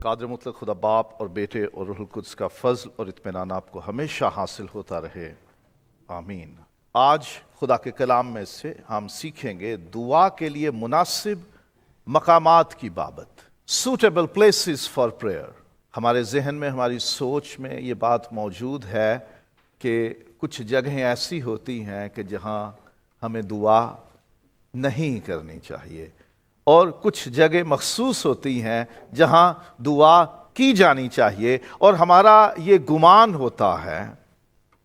قادر مطلق خدا باپ اور بیٹے اور روح القدس کا فضل اور اطمینان آپ کو ہمیشہ حاصل ہوتا رہے، آمین۔ آج خدا کے کلام میں سے ہم سیکھیں گے دعا کے لیے مناسب مقامات کی بابت، suitable places for prayer۔ ہمارے ذہن میں، ہماری سوچ میں یہ بات موجود ہے کہ کچھ جگہیں ایسی ہوتی ہیں کہ جہاں ہمیں دعا نہیں کرنی چاہیے، اور کچھ جگہ مخصوص ہوتی ہیں جہاں دعا کی جانی چاہیے، اور ہمارا یہ گمان ہوتا ہے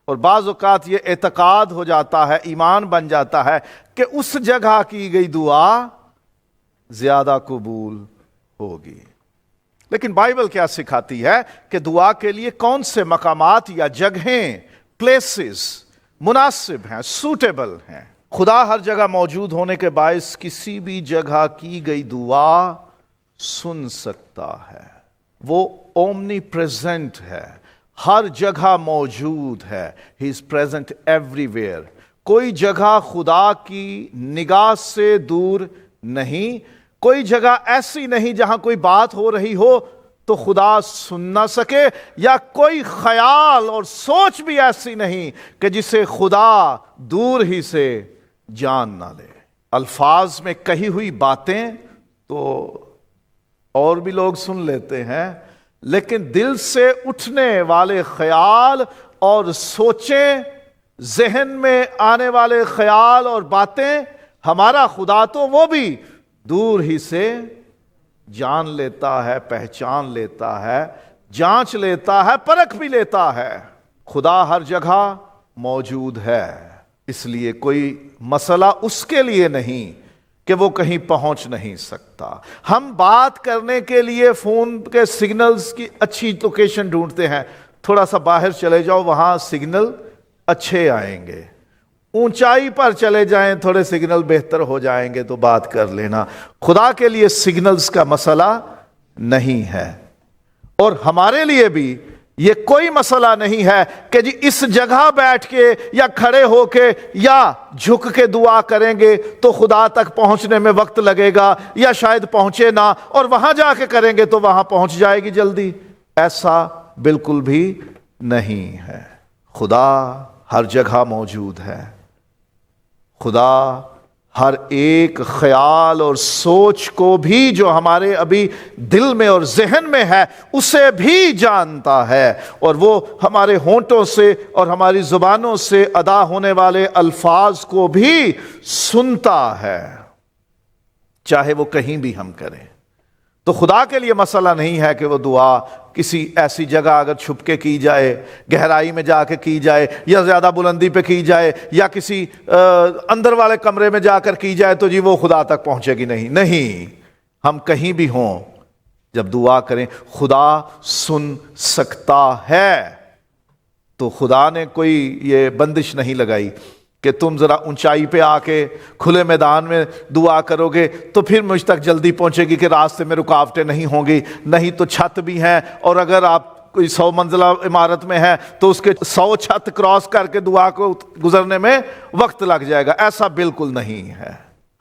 اور بعض اوقات یہ اعتقاد ہو جاتا ہے، ایمان بن جاتا ہے کہ اس جگہ کی گئی دعا زیادہ قبول ہوگی۔ لیکن بائبل کیا سکھاتی ہے کہ دعا کے لیے کون سے مقامات یا جگہیں، پلیسز مناسب ہیں، سوٹیبل ہیں۔ خدا ہر جگہ موجود ہونے کے باعث کسی بھی جگہ کی گئی دعا سن سکتا ہے۔ وہ اومنی پریزنٹ ہے، ہر جگہ موجود ہے۔ ہی از پریزنٹ ایوری ویئر۔ کوئی جگہ خدا کی نگاہ سے دور نہیں، کوئی جگہ ایسی نہیں جہاں کوئی بات ہو رہی ہو تو خدا سن نہ سکے، یا کوئی خیال اور سوچ بھی ایسی نہیں کہ جسے خدا دور ہی سے جان نہ لے۔ الفاظ میں کہی ہوئی باتیں تو اور بھی لوگ سن لیتے ہیں، لیکن دل سے اٹھنے والے خیال اور سوچیں، ذہن میں آنے والے خیال اور باتیں، ہمارا خدا تو وہ بھی دور ہی سے جان لیتا ہے، پہچان لیتا ہے، جانچ لیتا ہے، پرکھ بھی لیتا ہے۔ خدا ہر جگہ موجود ہے، اس لیے کوئی مسئلہ اس کے لیے نہیں کہ وہ کہیں پہنچ نہیں سکتا۔ ہم بات کرنے کے لیے فون کے سگنلز کی اچھی لوکیشن ڈھونڈتے ہیں، تھوڑا سا باہر چلے جاؤ، وہاں سگنل اچھے آئیں گے۔ اونچائی پر چلے جائیں، تھوڑے سگنل بہتر ہو جائیں گے تو بات کر لینا۔ خدا کے لیے سگنلز کا مسئلہ نہیں ہے، اور ہمارے لیے بھی یہ کوئی مسئلہ نہیں ہے کہ جی اس جگہ بیٹھ کے یا کھڑے ہو کے یا جھک کے دعا کریں گے تو خدا تک پہنچنے میں وقت لگے گا، یا شاید پہنچے نہ، اور وہاں جا کے کریں گے تو وہاں پہنچ جائے گی جلدی۔ ایسا بالکل بھی نہیں ہے۔ خدا ہر جگہ موجود ہے۔ خدا ہر ایک خیال اور سوچ کو بھی جو ہمارے ابھی دل میں اور ذہن میں ہے اسے بھی جانتا ہے، اور وہ ہمارے ہونٹوں سے اور ہماری زبانوں سے ادا ہونے والے الفاظ کو بھی سنتا ہے، چاہے وہ کہیں بھی ہم کریں۔ تو خدا کے لیے مسئلہ نہیں ہے کہ وہ دعا کسی ایسی جگہ اگر چھپ کے کی جائے، گہرائی میں جا کے کی جائے، یا زیادہ بلندی پہ کی جائے، یا کسی اندر والے کمرے میں جا کر کی جائے تو جی وہ خدا تک پہنچے گی۔ نہیں، ہم کہیں بھی ہوں جب دعا کریں خدا سن سکتا ہے۔ تو خدا نے کوئی یہ بندش نہیں لگائی کہ تم ذرا اونچائی پہ آ کے کھلے میدان میں دعا کرو گے تو پھر مجھ تک جلدی پہنچے گی کہ راستے میں رکاوٹیں نہیں ہوں گی۔ نہیں تو چھت بھی ہیں، اور اگر آپ کوئی 100 منزلہ عمارت میں ہے تو اس کے 100 چھت کراس کر کے دعا کو گزرنے میں وقت لگ جائے گا۔ ایسا بالکل نہیں ہے۔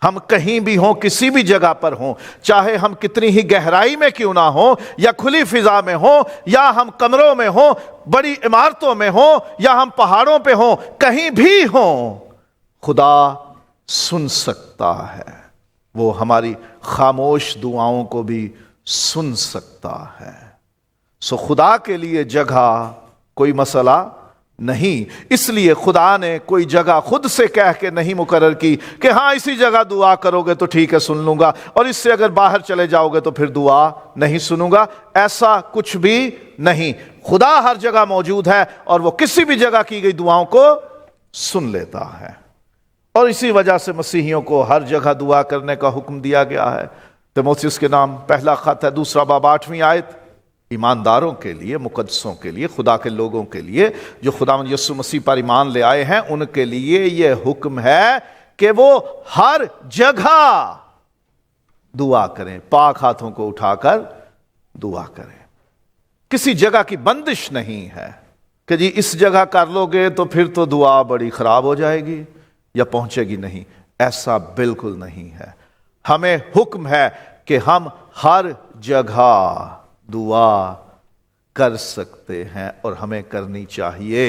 ہم کہیں بھی ہوں، کسی بھی جگہ پر ہوں، چاہے ہم کتنی ہی گہرائی میں کیوں نہ ہوں، یا کھلی فضا میں ہوں، یا ہم کمروں میں ہوں، بڑی عمارتوں میں ہوں، یا ہم پہاڑوں پہ ہوں، کہیں بھی ہوں، خدا سن سکتا ہے۔ وہ ہماری خاموش دعاؤں کو بھی سن سکتا ہے۔ سو خدا کے لیے جگہ کوئی مسئلہ نہیں، اس لیے خدا نے کوئی جگہ خود سے کہہ کے نہیں مقرر کی کہ ہاں اسی جگہ دعا کرو گے تو ٹھیک ہے سن لوں گا، اور اس سے اگر باہر چلے جاؤ گے تو پھر دعا نہیں سنوں گا۔ ایسا کچھ بھی نہیں۔ خدا ہر جگہ موجود ہے، اور وہ کسی بھی جگہ کی گئی دعاؤں کو سن لیتا ہے، اور اسی وجہ سے مسیحیوں کو ہر جگہ دعا کرنے کا حکم دیا گیا ہے۔ تیموتھیوس کے نام پہلا خط ہے، 2 باب 8ویں آیت۔ ایمانداروں کے لیے، مقدسوں کے لیے، خدا کے لوگوں کے لیے جو خداوند یسوع مسیح پر ایمان لے آئے ہیں، ان کے لیے یہ حکم ہے کہ وہ ہر جگہ دعا کریں، پاک ہاتھوں کو اٹھا کر دعا کریں۔ کسی جگہ کی بندش نہیں ہے کہ جی اس جگہ کر لو گے تو پھر تو دعا بڑی خراب ہو جائے گی یا پہنچے گی نہیں۔ ایسا بالکل نہیں ہے۔ ہمیں حکم ہے کہ ہم ہر جگہ دعا کر سکتے ہیں اور ہمیں کرنی چاہیے۔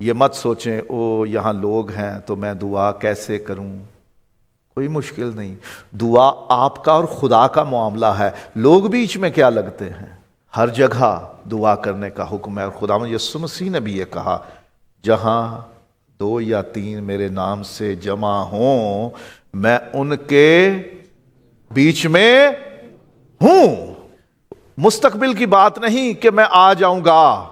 یہ مت سوچیں او یہاں لوگ ہیں تو میں دعا کیسے کروں، کوئی مشکل نہیں۔ دعا آپ کا اور خدا کا معاملہ ہے، لوگ بیچ میں کیا لگتے ہیں۔ ہر جگہ دعا کرنے کا حکم ہے، اور خداوند یسوع مسیح نے بھی یہ کہا، جہاں 2 یا 3 میرے نام سے جمع ہوں میں ان کے بیچ میں ہوں۔ مستقبل کی بات نہیں کہ میں آ جاؤں گا،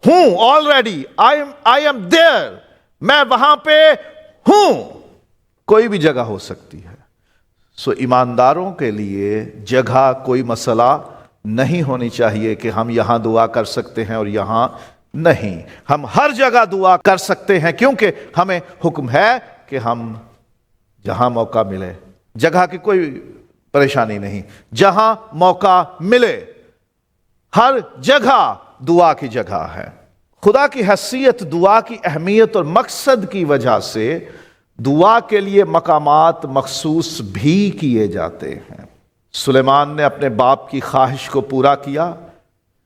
ہوں آلریڈی، آئی ایم دیئر، میں وہاں پہ ہوں۔ کوئی بھی جگہ ہو سکتی ہے۔ سو ایمانداروں کے لیے جگہ کوئی مسئلہ نہیں ہونی چاہیے کہ ہم یہاں دعا کر سکتے ہیں اور یہاں نہیں۔ ہم ہر جگہ دعا کر سکتے ہیں، کیونکہ ہمیں حکم ہے کہ ہم جہاں موقع ملے، جگہ کی کوئی پریشانی نہیں، جہاں موقع ملے، ہر جگہ دعا کی جگہ ہے۔ خدا کی حیثیت، دعا کی اہمیت اور مقصد کی وجہ سے دعا کے لیے مقامات مخصوص بھی کیے جاتے ہیں۔ سلیمان نے اپنے باپ کی خواہش کو پورا کیا،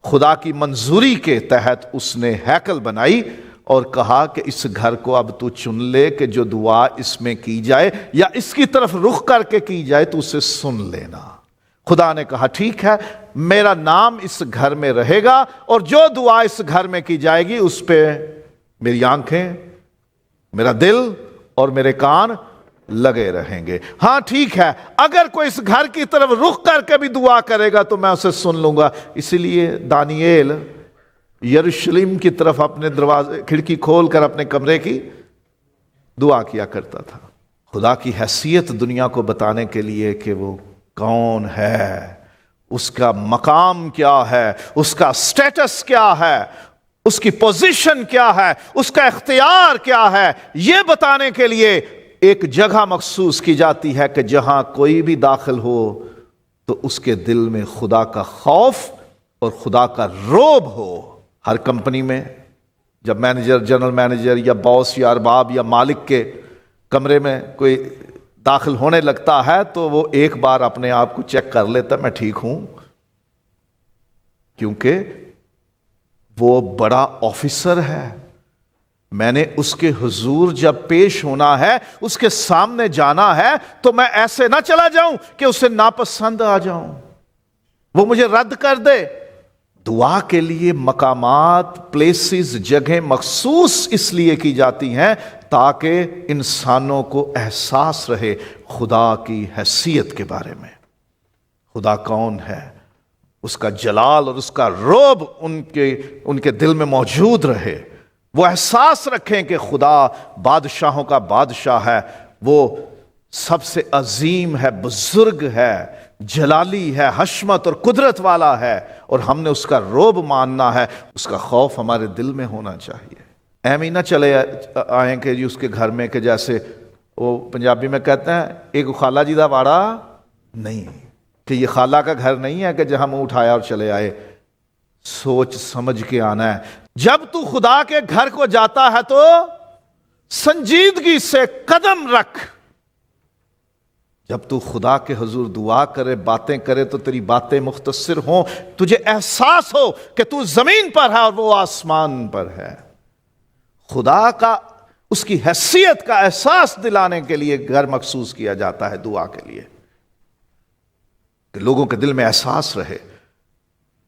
خدا کی منظوری کے تحت اس نے ہیکل بنائی اور کہا کہ اس گھر کو اب تو چن لے کہ جو دعا اس میں کی جائے یا اس کی طرف رخ کر کے کی جائے تو اسے سن لینا۔ خدا نے کہا ٹھیک ہے، میرا نام اس گھر میں رہے گا اور جو دعا اس گھر میں کی جائے گی اس پہ میری آنکھیں، میرا دل اور میرے کان لگے رہیں گے۔ ہاں ٹھیک ہے، اگر کوئی اس گھر کی طرف رخ کر کے بھی دعا کرے گا تو میں اسے سن لوں گا۔ اسی لیے دانییل یروشلم کی طرف اپنے دروازے کھڑکی کھول کر اپنے کمرے کی دعا کیا کرتا تھا، خدا کی حیثیت دنیا کو بتانے کے لیے کہ وہ کون ہے، اس کا مقام کیا ہے، اس کا سٹیٹس کیا ہے، اس کی پوزیشن کیا ہے، اس کا اختیار کیا ہے، یہ بتانے کے لیے ایک جگہ مخصوص کی جاتی ہے کہ جہاں کوئی بھی داخل ہو تو اس کے دل میں خدا کا خوف اور خدا کا رعب ہو۔ ہر کمپنی میں جب مینیجر، جنرل مینیجر یا باس یا ارباب یا مالک کے کمرے میں کوئی داخل ہونے لگتا ہے تو وہ ایک بار اپنے آپ کو چیک کر لیتا، میں ٹھیک ہوں، کیونکہ وہ بڑا آفیسر ہے، میں نے اس کے حضور جب پیش ہونا ہے، اس کے سامنے جانا ہے تو میں ایسے نہ چلا جاؤں کہ اسے ناپسند آ جاؤں، وہ مجھے رد کر دے۔ دعا کے لیے مقامات، پلیسز، جگہیں مخصوص اس لیے کی جاتی ہیں تاکہ انسانوں کو احساس رہے خدا کی حیثیت کے بارے میں، خدا کون ہے، اس کا جلال اور اس کا رعب ان کے دل میں موجود رہے، وہ احساس رکھیں کہ خدا بادشاہوں کا بادشاہ ہے، وہ سب سے عظیم ہے، بزرگ ہے، جلالی ہے، حشمت اور قدرت والا ہے، اور ہم نے اس کا رعب ماننا ہے، اس کا خوف ہمارے دل میں ہونا چاہیے۔ ایم ہی نہ چلے آئیں کہ اس کے گھر میں کہ جیسے وہ پنجابی میں کہتے ہیں ایک خالہ جی دا واڑا نہیں، کہ یہ خالہ کا گھر نہیں ہے کہ جہاں منہ اٹھایا اور چلے آئے۔ سوچ سمجھ کے آنا ہے۔ جب تو خدا کے گھر کو جاتا ہے تو سنجیدگی سے قدم رکھ۔ جب تو خدا کے حضور دعا کرے، باتیں کرے تو تیری باتیں مختصر ہوں، تجھے احساس ہو کہ تو زمین پر ہے اور وہ آسمان پر ہے۔ خدا کا، اس کی حیثیت کا احساس دلانے کے لیے گھر مخصوص کیا جاتا ہے دعا کے لیے، کہ لوگوں کے دل میں احساس رہے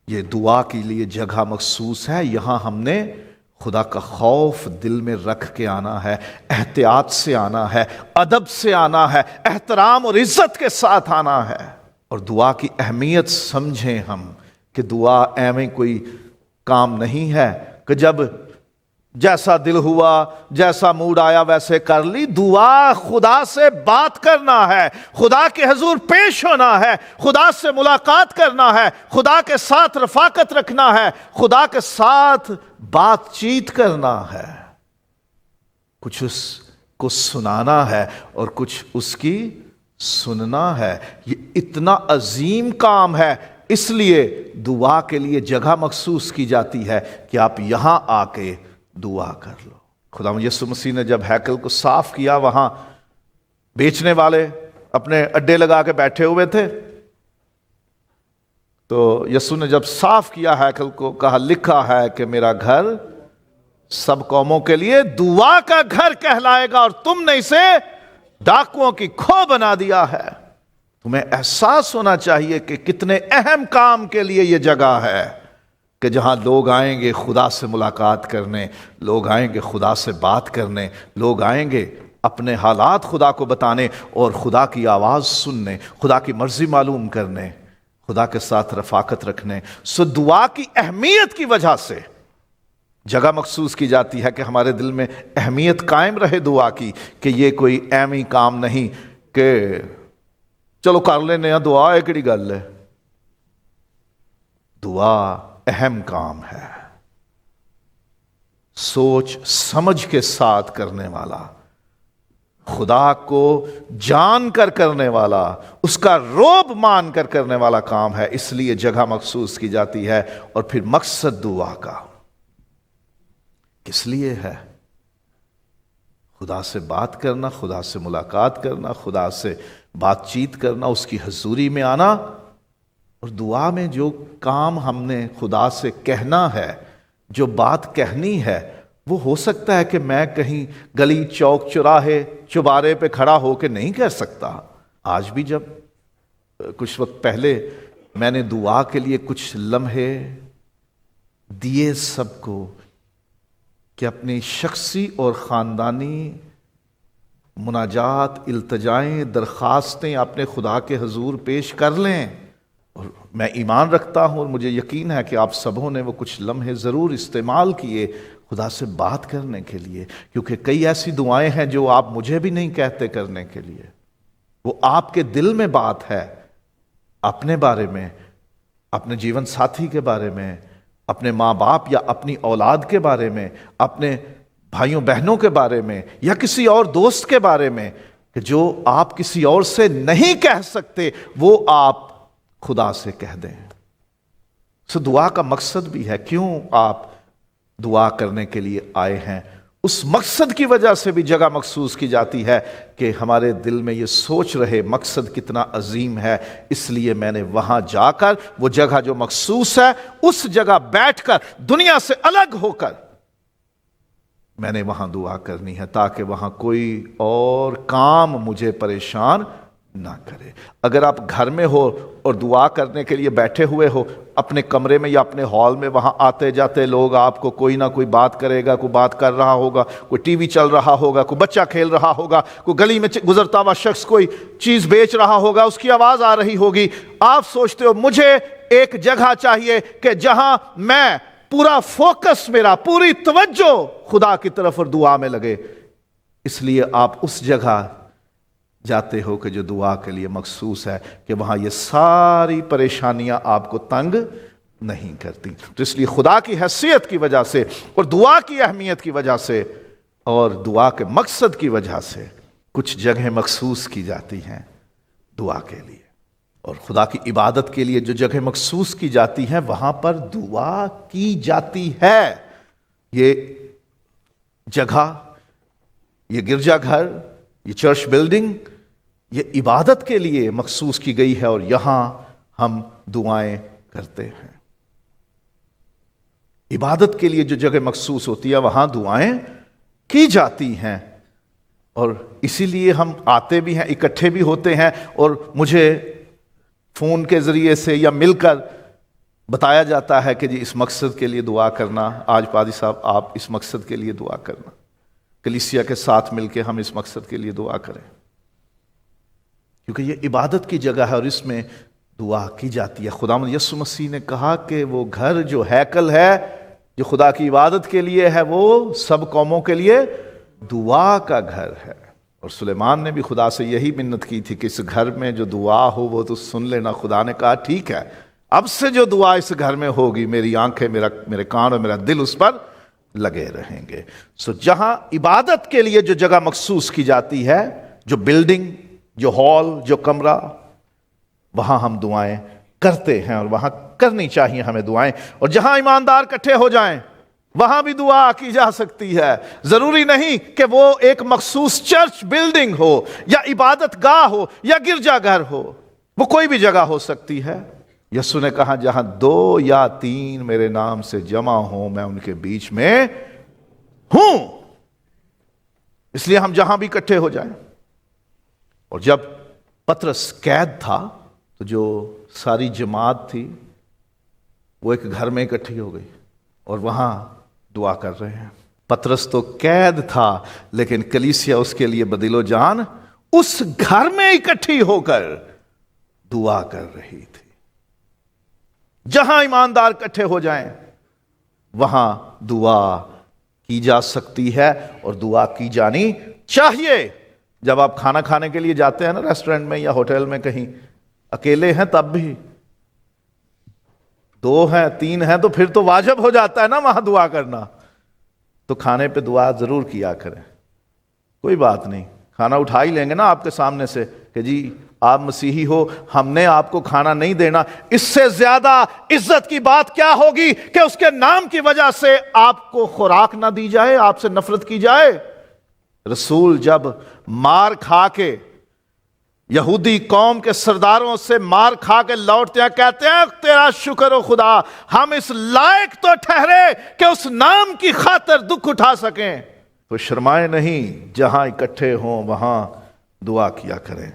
یہ دعا کے لیے جگہ مخصوص ہے، یہاں ہم نے خدا کا خوف دل میں رکھ کے آنا ہے، احتیاط سے آنا ہے، ادب سے آنا ہے، احترام اور عزت کے ساتھ آنا ہے، اور دعا کی اہمیت سمجھیں ہم کہ دعا ایویں کوئی کام نہیں ہے کہ جب جیسا دل ہوا، جیسا موڈ آیا ویسے کر لی۔ دعا خدا سے بات کرنا ہے، خدا کے حضور پیش ہونا ہے، خدا سے ملاقات کرنا ہے، خدا کے ساتھ رفاقت رکھنا ہے، خدا کے ساتھ بات چیت کرنا ہے، کچھ اس کو سنانا ہے اور کچھ اس کی سننا ہے۔ یہ اتنا عظیم کام ہے، اس لیے دعا کے لیے جگہ مخصوص کی جاتی ہے کہ آپ یہاں آ کے دعا کر لو۔ خدا یسوع مسیح نے جب ہیکل کو صاف کیا، وہاں بیچنے والے اپنے اڈے لگا کے بیٹھے ہوئے تھے، تو یسوع نے جب صاف کیا ہیکل کو، کہا لکھا ہے کہ میرا گھر سب قوموں کے لیے دعا کا گھر کہلائے گا، اور تم نے اسے ڈاکوؤں کی کھو بنا دیا ہے۔ تمہیں احساس ہونا چاہیے کہ کتنے اہم کام کے لیے یہ جگہ ہے، کہ جہاں لوگ آئیں گے خدا سے ملاقات کرنے، لوگ آئیں گے خدا سے بات کرنے، لوگ آئیں گے اپنے حالات خدا کو بتانے اور خدا کی آواز سننے، خدا کی مرضی معلوم کرنے، خدا کے ساتھ رفاقت رکھنے۔ سو دعا کی اہمیت کی وجہ سے جگہ مخصوص کی جاتی ہے کہ ہمارے دل میں اہمیت قائم رہے دعا کی، کہ یہ کوئی اہمی کام نہیں کہ چلو کر لینے ہیں دعا، ایک کڑی گل ہے۔ دعا اہم کام ہے، سوچ سمجھ کے ساتھ کرنے والا، خدا کو جان کر کرنے والا، اس کا روب مان کر کرنے والا کام ہے، اس لیے جگہ مخصوص کی جاتی ہے۔ اور پھر مقصد دعا کا کس لیے ہے؟ خدا سے بات کرنا، خدا سے ملاقات کرنا، خدا سے بات چیت کرنا، اس کی حضوری میں آنا، اور دعا میں جو کام ہم نے خدا سے کہنا ہے، جو بات کہنی ہے، وہ ہو سکتا ہے کہ میں کہیں گلی چوک چوراہے چوبارے پہ کھڑا ہو کے نہیں کہہ سکتا۔ آج بھی جب کچھ وقت پہلے میں نے دعا کے لیے کچھ لمحے دیے سب کو، کہ اپنی شخصی اور خاندانی مناجات، التجائیں، درخواستیں اپنے خدا کے حضور پیش کر لیں، اور میں ایمان رکھتا ہوں اور مجھے یقین ہے کہ آپ سبوں نے وہ کچھ لمحے ضرور استعمال کیے خدا سے بات کرنے کے لیے، کیونکہ کئی ایسی دعائیں ہیں جو آپ مجھے بھی نہیں کہتے کرنے کے لیے، وہ آپ کے دل میں بات ہے، اپنے بارے میں، اپنے جیون ساتھی کے بارے میں، اپنے ماں باپ یا اپنی اولاد کے بارے میں، اپنے بھائیوں بہنوں کے بارے میں، یا کسی اور دوست کے بارے میں، کہ جو آپ کسی اور سے نہیں کہہ سکتے وہ آپ خدا سے کہہ دیں۔ سو دعا کا مقصد بھی ہے، کیوں آپ دعا کرنے کے لیے آئے ہیں، اس مقصد کی وجہ سے بھی جگہ مخصوص کی جاتی ہے کہ ہمارے دل میں یہ سوچ رہے مقصد کتنا عظیم ہے، اس لیے میں نے وہاں جا کر وہ جگہ جو مخصوص ہے اس جگہ بیٹھ کر دنیا سے الگ ہو کر میں نے وہاں دعا کرنی ہے، تاکہ وہاں کوئی اور کام مجھے پریشان نہ کرے۔ اگر آپ گھر میں ہو اور دعا کرنے کے لیے بیٹھے ہوئے ہو اپنے کمرے میں یا اپنے ہال میں، وہاں آتے جاتے لوگ آپ کو کوئی نہ کوئی بات کرے گا، کوئی بات کر رہا ہوگا، کوئی ٹی وی چل رہا ہوگا، کوئی بچہ کھیل رہا ہوگا، کوئی گلی میں گزرتا ہوا شخص کوئی چیز بیچ رہا ہوگا، اس کی آواز آ رہی ہوگی، آپ سوچتے ہو مجھے ایک جگہ چاہیے کہ جہاں میں پورا فوکس، میرا پوری توجہ خدا کی طرف اور دعا میں لگے، اس لیے آپ اس جگہ جاتے ہو کہ جو دعا کے لیے مخصوص ہے، کہ وہاں یہ ساری پریشانیاں آپ کو تنگ نہیں کرتی۔ تو اس لیے خدا کی حیثیت کی وجہ سے اور دعا کی اہمیت کی وجہ سے اور دعا کے مقصد کی وجہ سے کچھ جگہیں مخصوص کی جاتی ہیں دعا کے لیے، اور خدا کی عبادت کے لیے جو جگہ مخصوص کی جاتی ہیں وہاں پر دعا کی جاتی ہے۔ یہ جگہ، یہ گرجا گھر، یہ چرچ بلڈنگ، یہ عبادت کے لیے مخصوص کی گئی ہے، اور یہاں ہم دعائیں کرتے ہیں۔ عبادت کے لیے جو جگہ مخصوص ہوتی ہے وہاں دعائیں کی جاتی ہیں، اور اسی لیے ہم آتے بھی ہیں، اکٹھے بھی ہوتے ہیں، اور مجھے فون کے ذریعے سے یا مل کر بتایا جاتا ہے کہ جی اس مقصد کے لیے دعا کرنا، آج پادری صاحب آپ اس مقصد کے لیے دعا کرنا، کلیسیا کے ساتھ مل کے ہم اس مقصد کے لیے دعا کریں، کیونکہ یہ عبادت کی جگہ ہے اور اس میں دعا کی جاتی ہے۔ خداوند یسوع مسیح نے کہا کہ وہ گھر جو ہیکل ہے، جو خدا کی عبادت کے لیے ہے، وہ سب قوموں کے لیے دعا کا گھر ہے، اور سلیمان نے بھی خدا سے یہی منت کی تھی کہ اس گھر میں جو دعا ہو وہ تو سن لینا۔ خدا نے کہا ٹھیک ہے، اب سے جو دعا اس گھر میں ہوگی میری آنکھیں، میرے کان اور میرا دل اس پر لگے رہیں گے۔ سو جہاں عبادت کے لیے جو جگہ مخصوص کی جاتی ہے، جو بلڈنگ، جو ہال، جو کمرہ، وہاں ہم دعائیں کرتے ہیں، اور وہاں کرنی چاہیے ہمیں دعائیں، اور جہاں ایماندار اکٹھے ہو جائیں وہاں بھی دعا کی جا سکتی ہے۔ ضروری نہیں کہ وہ ایک مخصوص چرچ بلڈنگ ہو یا عبادت گاہ ہو یا گرجا گھر ہو، وہ کوئی بھی جگہ ہو سکتی ہے۔ یسوع نے کہا جہاں 2 یا 3 میرے نام سے جمع ہوں میں ان کے بیچ میں ہوں. اس لیے ہم جہاں بھی اکٹھے ہو جائیں. اور جب پطرس قید تھا تو جو ساری جماعت تھی وہ ایک گھر میں اکٹھی ہو گئی اور وہاں دعا کر رہے ہیں. پطرس تو قید تھا لیکن کلیسیا اس کے لیے بدل و جان اس گھر میں اکٹھی ہو کر دعا کر رہی تھی. جہاں ایماندار اکٹھے ہو جائیں وہاں دعا کی جا سکتی ہے اور دعا کی جانی چاہیے. جب آپ کھانا کھانے کے لیے جاتے ہیں نا ریسٹورنٹ میں یا ہوٹل میں کہیں اکیلے ہیں تب بھی 2 ہیں 3 ہیں تو پھر تو واجب ہو جاتا ہے نا وہاں دعا کرنا. تو کھانے پہ دعا ضرور کیا کریں. کوئی بات نہیں, کھانا اٹھا ہی لیں گے نا آپ کے سامنے سے کہ جی آپ مسیحی ہو, ہم نے آپ کو کھانا نہیں دینا. اس سے زیادہ عزت کی بات کیا ہوگی کہ اس کے نام کی وجہ سے آپ کو خوراک نہ دی جائے, آپ سے نفرت کی جائے. رسول جب مار کھا کے یہودی قوم کے سرداروں سے مار کھا کے لوٹتے ہیں کہتے ہیں تیرا شکر ہو خدا ہم اس لائق تو ٹھہرے کہ اس نام کی خاطر دکھ اٹھا سکیں. تو شرمائے نہیں, جہاں اکٹھے ہوں وہاں دعا کیا کریں.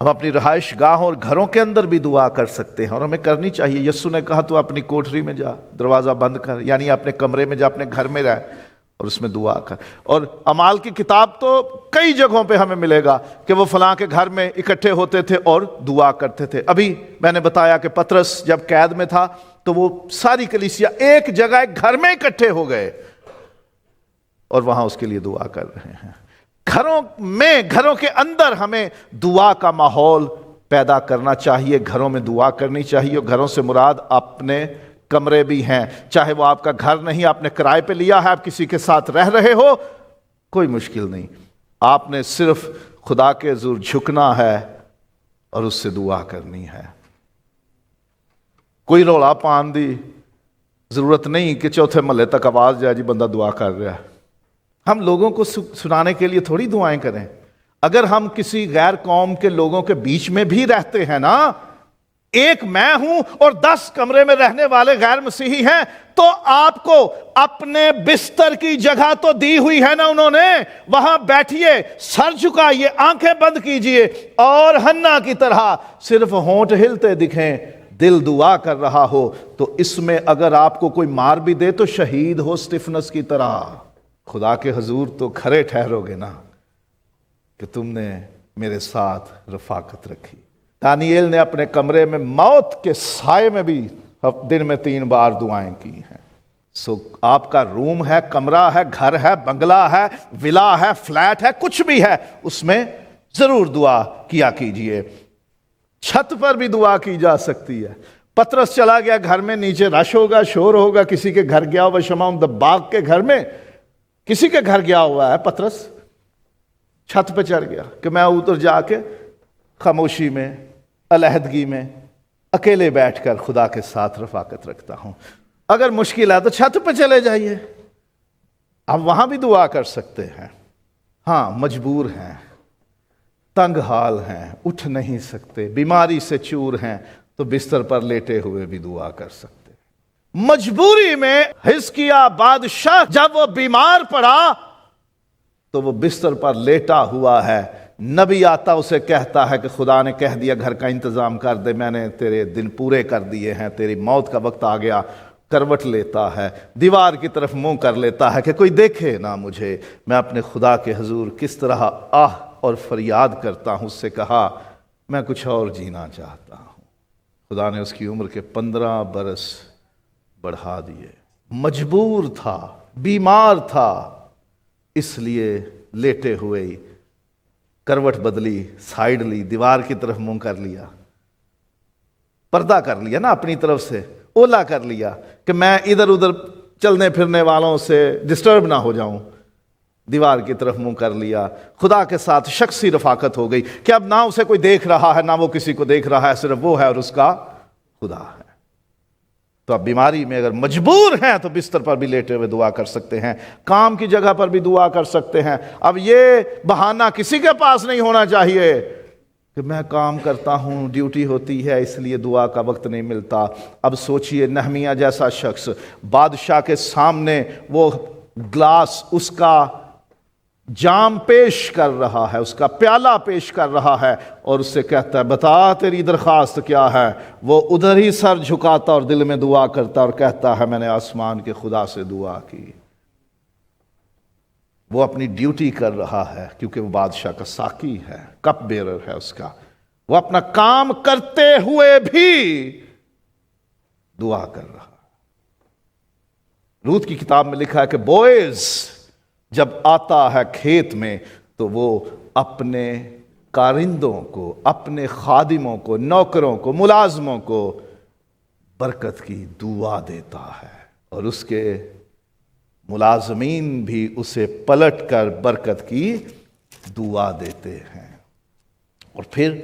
ہم اپنی رہائش گاہوں اور گھروں کے اندر بھی دعا کر سکتے ہیں اور ہمیں کرنی چاہیے. یسوع نے کہا تو اپنی کوٹری میں جا, دروازہ بند کر, یعنی اپنے کمرے میں جا, اپنے گھر میں رہ اور اس میں دعا کر. اور اعمال کی کتاب تو کئی جگہوں پہ ہمیں ملے گا کہ وہ فلاں کے گھر میں اکٹھے ہوتے تھے اور دعا کرتے تھے. ابھی میں نے بتایا کہ پطرس جب قید میں تھا تو وہ ساری کلیسیا ایک جگہ ایک گھر میں اکٹھے ہو گئے اور وہاں اس کے لیے دعا کر رہے ہیں. گھروں کے اندر ہمیں دعا کا ماحول پیدا کرنا چاہیے, گھروں میں دعا کرنی چاہیے. اور گھروں سے مراد اپنے کمرے بھی ہیں, چاہے وہ آپ کا گھر نہیں, آپ نے کرائے پہ لیا ہے, آپ کسی کے ساتھ رہ رہے ہو, کوئی مشکل نہیں. آپ نے صرف خدا کے حضور جھکنا ہے اور اس سے دعا کرنی ہے. کوئی رولا پان دی ضرورت نہیں کہ چوتھے محلے تک آواز جائے جی بندہ دعا کر رہا ہے. ہم لوگوں کو سنانے کے لیے تھوڑی دعائیں کریں. اگر ہم کسی غیر قوم کے لوگوں کے بیچ میں بھی رہتے ہیں نا, ایک میں ہوں اور 10 کمرے میں رہنے والے غیر مسیحی ہیں, تو آپ کو اپنے بستر کی جگہ تو دی ہوئی ہے نا انہوں نے, وہاں بیٹھیے, سر جھکائیے, آنکھیں بند کیجئے اور حنا کی طرح صرف ہونٹ ہلتے دکھیں, دل دعا کر رہا ہو. تو اس میں اگر آپ کو کوئی مار بھی دے تو شہید ہو اسٹیفنس کی طرح. خدا کے حضور تو کھڑے ٹھہرو گے نا کہ تم نے میرے ساتھ رفاقت رکھی. دانییل نے اپنے کمرے میں موت کے سائے میں بھی دن میں 3 بار دعائیں کی ہیں. سو آپ کا روم ہے, کمرہ ہے, گھر ہے, بنگلہ ہے, ولا ہے, فلیٹ ہے, کچھ بھی ہے, اس میں ضرور دعا کیا کیجئے. چھت پر بھی دعا کی جا سکتی ہے. پطرس چلا گیا گھر میں, نیچے رش ہوگا, شور ہوگا, کسی کے گھر گیا ہوا, شمعون دباغ کے گھر میں کسی کے گھر گیا ہوا ہے. پطرس چھت پہ چڑھ گیا کہ میں ادھر جا کے خاموشی میں, علیحدگی میں, اکیلے بیٹھ کر خدا کے ساتھ رفاقت رکھتا ہوں. اگر مشکل ہے تو چھت پہ چلے جائیے, آپ وہاں بھی دعا کر سکتے ہیں. ہاں مجبور ہیں, تنگ حال ہیں, اٹھ نہیں سکتے, بیماری سے چور ہیں, تو بستر پر لیٹے ہوئے بھی دعا کر سکتے. مجبوری میں حزقیہ بادشاہ جب وہ بیمار پڑا تو وہ بستر پر لیٹا ہوا ہے, نبی آتا اسے کہتا ہے کہ خدا نے کہہ دیا گھر کا انتظام کر دے, میں نے تیرے دن پورے کر دیے ہیں, تیری موت کا وقت آ گیا. کروٹ لیتا ہے, دیوار کی طرف منہ کر لیتا ہے کہ کوئی دیکھے نہ مجھے, میں اپنے خدا کے حضور کس طرح آہ اور فریاد کرتا ہوں. اس سے کہا میں کچھ اور جینا چاہتا ہوں. خدا نے اس کی عمر کے 15 برس بڑھا دیے. مجبور تھا, بیمار تھا, اس لیے لیٹے ہوئے ہی کروٹ بدلی, سائیڈ لی, دیوار کی طرف منہ کر لیا, پردہ کر لیا نا اپنی طرف سے, اولا کر لیا کہ میں ادھر ادھر چلنے پھرنے والوں سے ڈسٹرب نہ ہو جاؤں. دیوار کی طرف منہ کر لیا. خدا کے ساتھ شخصی رفاقت ہو گئی کہ اب نہ اسے کوئی دیکھ رہا ہے, نہ وہ کسی کو دیکھ رہا ہے, صرف وہ ہے اور اس کا خدا ہے. تو اب بیماری میں اگر مجبور ہیں تو بستر پر بھی لیٹے ہوئے دعا کر سکتے ہیں, کام کی جگہ پر بھی دعا کر سکتے ہیں. اب یہ بہانہ کسی کے پاس نہیں ہونا چاہیے کہ میں کام کرتا ہوں، ڈیوٹی ہوتی ہے، اس لیے دعا کا وقت نہیں ملتا۔ اب سوچئے نہمیہ جیسا شخص بادشاہ کے سامنے وہ گلاس، اس کا جام پیش کر رہا ہے، اس کا پیالہ پیش کر رہا ہے، اور اس سے کہتا ہے بتا تیری درخواست کیا ہے۔ وہ ادھر ہی سر جھکاتا اور دل میں دعا کرتا اور کہتا ہے میں نے آسمان کے خدا سے دعا کی۔ وہ اپنی ڈیوٹی کر رہا ہے کیونکہ وہ بادشاہ کا ساقی ہے، کپ بیرر ہے اس کا۔ وہ اپنا کام کرتے ہوئے بھی دعا کر رہا ہے۔ روت کی کتاب میں لکھا ہے کہ بوئز جب آتا ہے کھیت میں تو وہ اپنے کارندوں کو، اپنے خادموں کو، نوکروں کو، ملازموں کو برکت کی دعا دیتا ہے، اور اس کے ملازمین بھی اسے پلٹ کر برکت کی دعا دیتے ہیں۔ اور پھر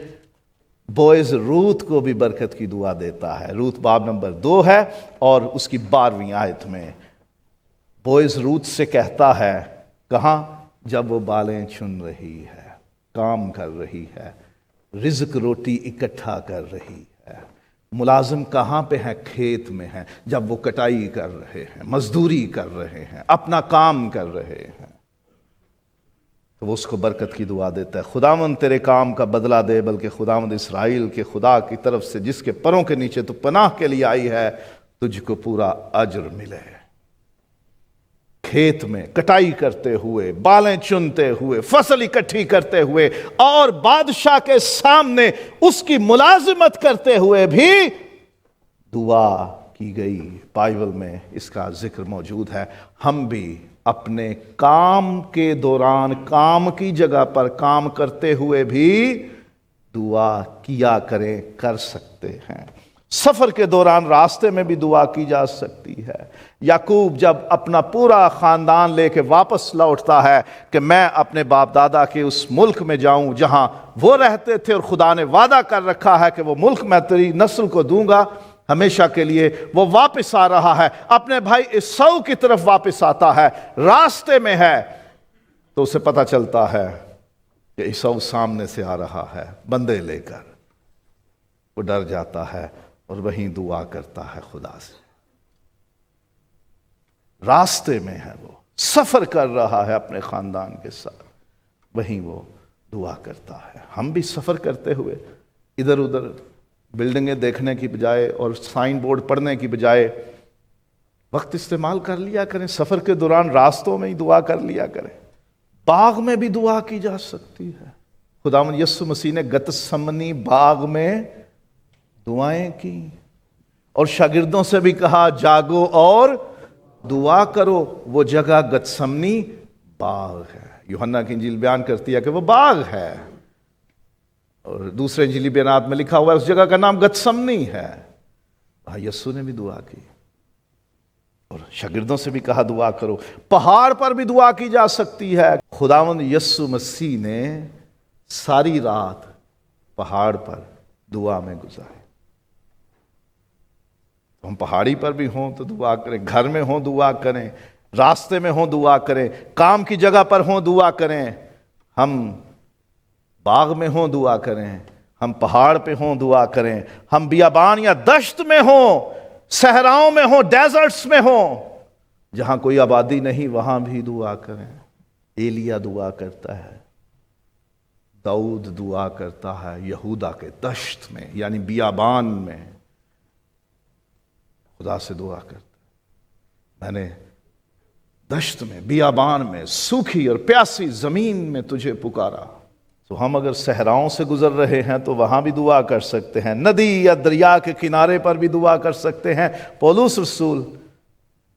بوئز روت کو بھی برکت کی دعا دیتا ہے۔ روت باب نمبر 2 ہے اور اس کی 12ویں آیت میں بوئز روت سے کہتا ہے، کہاں؟ جب وہ بالیں چن رہی ہے، کام کر رہی ہے، رزق روٹی اکٹھا کر رہی ہے۔ ملازم کہاں پہ ہیں؟ کھیت میں ہیں، جب وہ کٹائی کر رہے ہیں، مزدوری کر رہے ہیں، اپنا کام کر رہے ہیں، تو وہ اس کو برکت کی دعا دیتا ہے۔ خداوند تیرے کام کا بدلہ دے، بلکہ خداوند اسرائیل کے خدا کی طرف سے جس کے پروں کے نیچے تو پناہ کے لیے آئی ہے، تجھ کو پورا اجر ملے۔ کھیت میں کٹائی کرتے ہوئے، بالیں چنتے ہوئے، فصل اکٹھی کرتے ہوئے، اور بادشاہ کے سامنے اس کی ملازمت کرتے ہوئے بھی دعا کی گئی۔ بائبل میں اس کا ذکر موجود ہے۔ ہم بھی اپنے کام کے دوران، کام کی جگہ پر کام کرتے ہوئے بھی دعا کیا کریں، کر سکتے ہیں۔ سفر کے دوران راستے میں بھی دعا کی جا سکتی ہے۔ یعقوب جب اپنا پورا خاندان لے کے واپس لوٹتا ہے کہ میں اپنے باپ دادا کے اس ملک میں جاؤں جہاں وہ رہتے تھے، اور خدا نے وعدہ کر رکھا ہے کہ وہ ملک میں تیری نسل کو دوں گا ہمیشہ کے لیے، وہ واپس آ رہا ہے، اپنے بھائی عیساؤ کی طرف واپس آتا ہے، راستے میں ہے تو اسے پتہ چلتا ہے کہ عیساؤ سامنے سے آ رہا ہے بندے لے کر۔ وہ ڈر جاتا ہے اور وہیں دعا کرتا ہے خدا سے۔ راستے میں ہے، وہ سفر کر رہا ہے اپنے خاندان کے ساتھ، وہیں وہ دعا کرتا ہے۔ ہم بھی سفر کرتے ہوئے ادھر ادھر بلڈنگیں دیکھنے کی بجائے اور سائن بورڈ پڑھنے کی بجائے وقت استعمال کر لیا کریں۔ سفر کے دوران راستوں میں ہی دعا کر لیا کریں۔ باغ میں بھی دعا کی جا سکتی ہے۔ خداوند یسوع مسیح نے گتسمنی باغ میں دعائیں کی، اور شاگردوں سے بھی کہا جاگو اور دعا کرو۔ وہ جگہ گتسمنی باغ ہے۔ یوحنا کی انجیل بیان کرتی ہے کہ وہ باغ ہے، اور دوسرے انجیلی بیانات میں لکھا ہوا ہے اس جگہ کا نام گتسمنی ہے۔ وہاں یسوع نے بھی دعا کی، اور شاگردوں سے بھی کہا دعا کرو۔ پہاڑ پر بھی دعا کی جا سکتی ہے۔ خداوند یسوع مسیح نے ساری رات پہاڑ پر دعا میں گزاری۔ ہم پہاڑی پر بھی ہوں تو دعا کریں، گھر میں ہوں دعا کریں، راستے میں ہوں دعا کریں، کام کی جگہ پر ہوں دعا کریں، ہم باغ میں ہوں دعا کریں، ہم پہاڑ پہ ہوں دعا کریں، ہم بیابان یا دشت میں ہوں، صحراؤں میں ہوں، ڈیزرٹس میں ہوں، جہاں کوئی آبادی نہیں وہاں بھی دعا کریں۔ ایلیا دعا کرتا ہے، داؤد دعا کرتا ہے یہودا کے دشت میں یعنی بیابان میں، خدا سے دعا کرتا ہے، میں نے دشت میں، بیابان میں، سوکھی اور پیاسی زمین میں تجھے پکارا۔ تو ہم اگر صحراؤں سے گزر رہے ہیں تو وہاں بھی دعا کر سکتے ہیں، ندی یا دریا کے کنارے پر بھی دعا کر سکتے ہیں۔ پولس رسول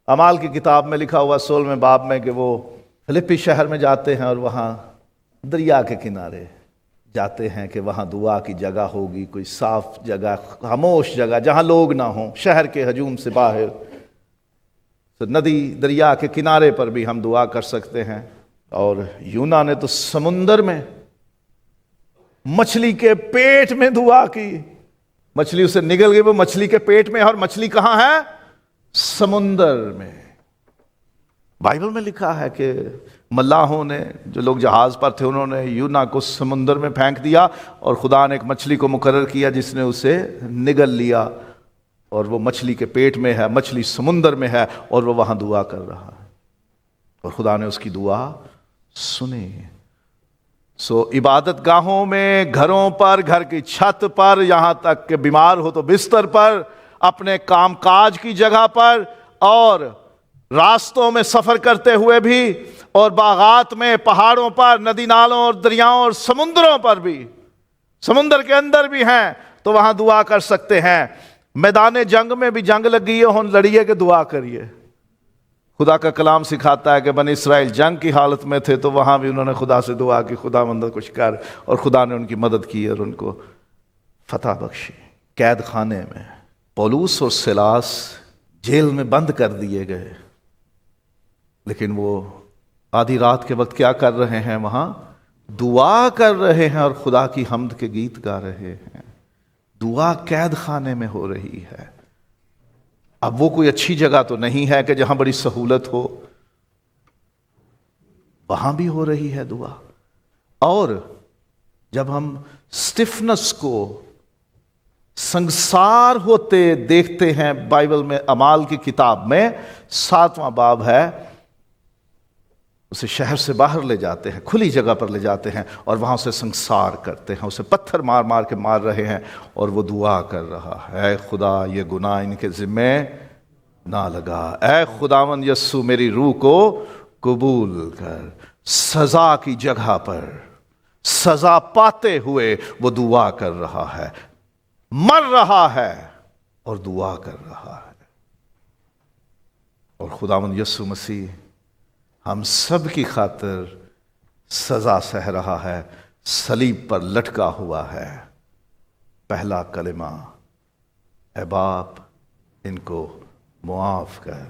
اعمال کی کتاب میں لکھا ہوا 16ویں باب میں کہ وہ فلپی شہر میں جاتے ہیں اور وہاں دریا کے کنارے جاتے ہیں کہ وہاں دعا کی جگہ ہوگی، کوئی صاف جگہ، خاموش جگہ جہاں لوگ نہ ہوں، شہر کے ہجوم سے باہر۔ تو ندی دریا کے کنارے پر بھی ہم دعا کر سکتے ہیں۔ اور یونا نے تو سمندر میں، مچھلی کے پیٹ میں دعا کی، مچھلی اسے نگل گئی، وہ مچھلی کے پیٹ میں، اور مچھلی کہاں ہے؟ سمندر میں۔ بائبل میں لکھا ہے کہ ملاحوں نے، جو لوگ جہاز پر تھے، انہوں نے یونا کو سمندر میں پھینک دیا اور خدا نے ایک مچھلی کو مقرر کیا جس نے اسے نگل لیا، اور وہ مچھلی کے پیٹ میں ہے، مچھلی سمندر میں ہے، اور وہ وہاں دعا کر رہا ہے، اور خدا نے اس کی دعا سنی۔ عبادت گاہوں میں، گھروں پر، گھر کی چھت پر، یہاں تک کہ بیمار ہو تو بستر پر، اپنے کام کاج کی جگہ پر، اور راستوں میں سفر کرتے ہوئے بھی، اور باغات میں، پہاڑوں پر، ندی نالوں اور دریاؤں اور سمندروں پر بھی، سمندر کے اندر بھی ہیں تو وہاں دعا کر سکتے ہیں۔ میدان جنگ میں بھی جنگ لگی ہے، ہن لڑیے کہ دعا کریے۔ خدا کا کلام سکھاتا ہے کہ بنی اسرائیل جنگ کی حالت میں تھے تو وہاں بھی انہوں نے خدا سے دعا کی، خدا مندد کچھ کر، اور خدا نے ان کی مدد کی اور ان کو فتح بخشی۔ قید خانے میں پولس اور سیلاس جیل میں بند کر دیے گئے، لیکن وہ آدھی رات کے وقت کیا کر رہے ہیں؟ وہاں دعا کر رہے ہیں اور خدا کی حمد کے گیت گا رہے ہیں۔ دعا قید خانے میں ہو رہی ہے۔ اب وہ کوئی اچھی جگہ تو نہیں ہے کہ جہاں بڑی سہولت ہو، وہاں بھی ہو رہی ہے دعا۔ اور جب ہم سٹیفنس کو سنگسار ہوتے دیکھتے ہیں بائبل میں، اعمال کی کتاب میں 7واں باب ہے، اسے شہر سے باہر لے جاتے ہیں، کھلی جگہ پر لے جاتے ہیں اور وہاں اسے سنگسار کرتے ہیں، اسے پتھر مار مار کے مار رہے ہیں، اور وہ دعا کر رہا ہے، اے خدا یہ گناہ ان کے ذمے نہ لگا، اے خداوند یسوع میری روح کو قبول کر۔ سزا کی جگہ پر سزا پاتے ہوئے وہ دعا کر رہا ہے، مر رہا ہے اور دعا کر رہا ہے۔ اور خداوند یسوع مسیح ہم سب کی خاطر سزا سہ رہا ہے، صلیب پر لٹکا ہوا ہے۔ پہلا کلمہ، اے باپ ان کو معاف کر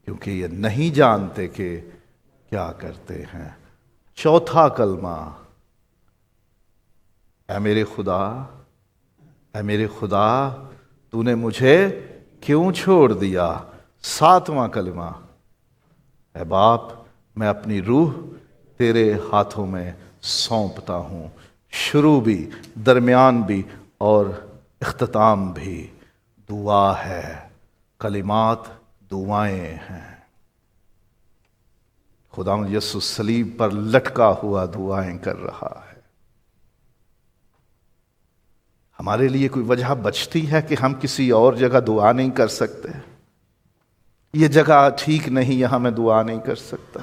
کیونکہ یہ نہیں جانتے کہ کیا کرتے ہیں۔ چوتھا کلمہ، اے میرے خدا، اے میرے خدا تو نے مجھے کیوں چھوڑ دیا۔ ساتواں کلمہ، اے باپ میں اپنی روح تیرے ہاتھوں میں سونپتا ہوں۔ شروع بھی، درمیان بھی اور اختتام بھی دعا ہے، کلمات دعائیں ہیں۔ خداوند یسوع صلیب پر لٹکا ہوا دعائیں کر رہا ہے۔ ہمارے لیے کوئی وجہ بچتی ہے کہ ہم کسی اور جگہ دعا نہیں کر سکتے؟ یہ جگہ ٹھیک نہیں، یہاں میں دعا نہیں کر سکتا۔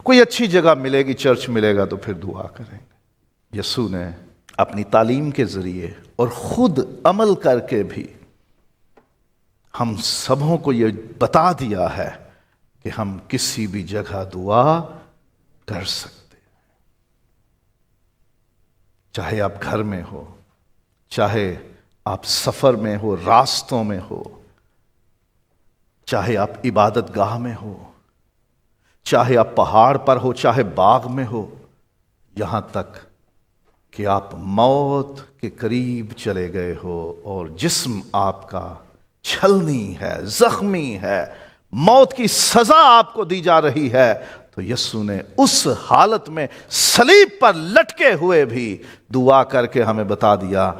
کوئی اچھی جگہ ملے گی، چرچ ملے گا تو پھر دعا کریں گے۔ یسوع نے اپنی تعلیم کے ذریعے اور خود عمل کر کے بھی ہم سبوں کو یہ بتا دیا ہے کہ ہم کسی بھی جگہ دعا کر سکتے ہیں، چاہے آپ گھر میں ہو، چاہے آپ سفر میں ہو، راستوں میں ہو، چاہے آپ عبادت گاہ میں ہو، چاہے آپ پہاڑ پر ہو، چاہے باغ میں ہو، یہاں تک کہ آپ موت کے قریب چلے گئے ہو اور جسم آپ کا چھلنی ہے، زخمی ہے، موت کی سزا آپ کو دی جا رہی ہے، تو یسوع نے اس حالت میں صلیب پر لٹکے ہوئے بھی دعا کر کے ہمیں بتا دیا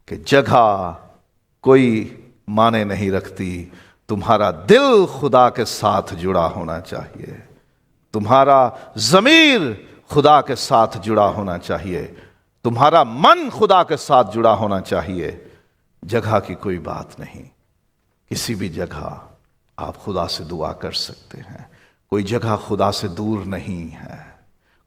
کہ جگہ کوئی معنی نہیں رکھتی، تمہارا دل خدا کے ساتھ جڑا ہونا چاہیے، تمہارا ضمیر خدا کے ساتھ جڑا ہونا چاہیے، تمہارا من خدا کے ساتھ جڑا ہونا چاہیے۔ جگہ کی کوئی بات نہیں، کسی بھی جگہ آپ خدا سے دعا کر سکتے ہیں، کوئی جگہ خدا سے دور نہیں ہے،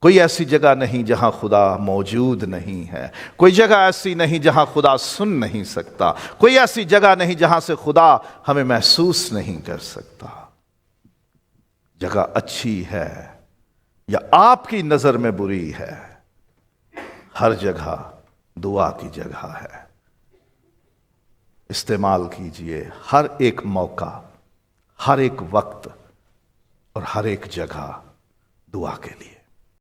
کوئی ایسی جگہ نہیں جہاں خدا موجود نہیں ہے، کوئی جگہ ایسی نہیں جہاں خدا سن نہیں سکتا، کوئی ایسی جگہ نہیں جہاں سے خدا ہمیں محسوس نہیں کر سکتا۔ جگہ اچھی ہے یا آپ کی نظر میں بری ہے، ہر جگہ دعا کی جگہ ہے۔ استعمال کیجئے ہر ایک موقع، ہر ایک وقت اور ہر ایک جگہ دعا کے لیے۔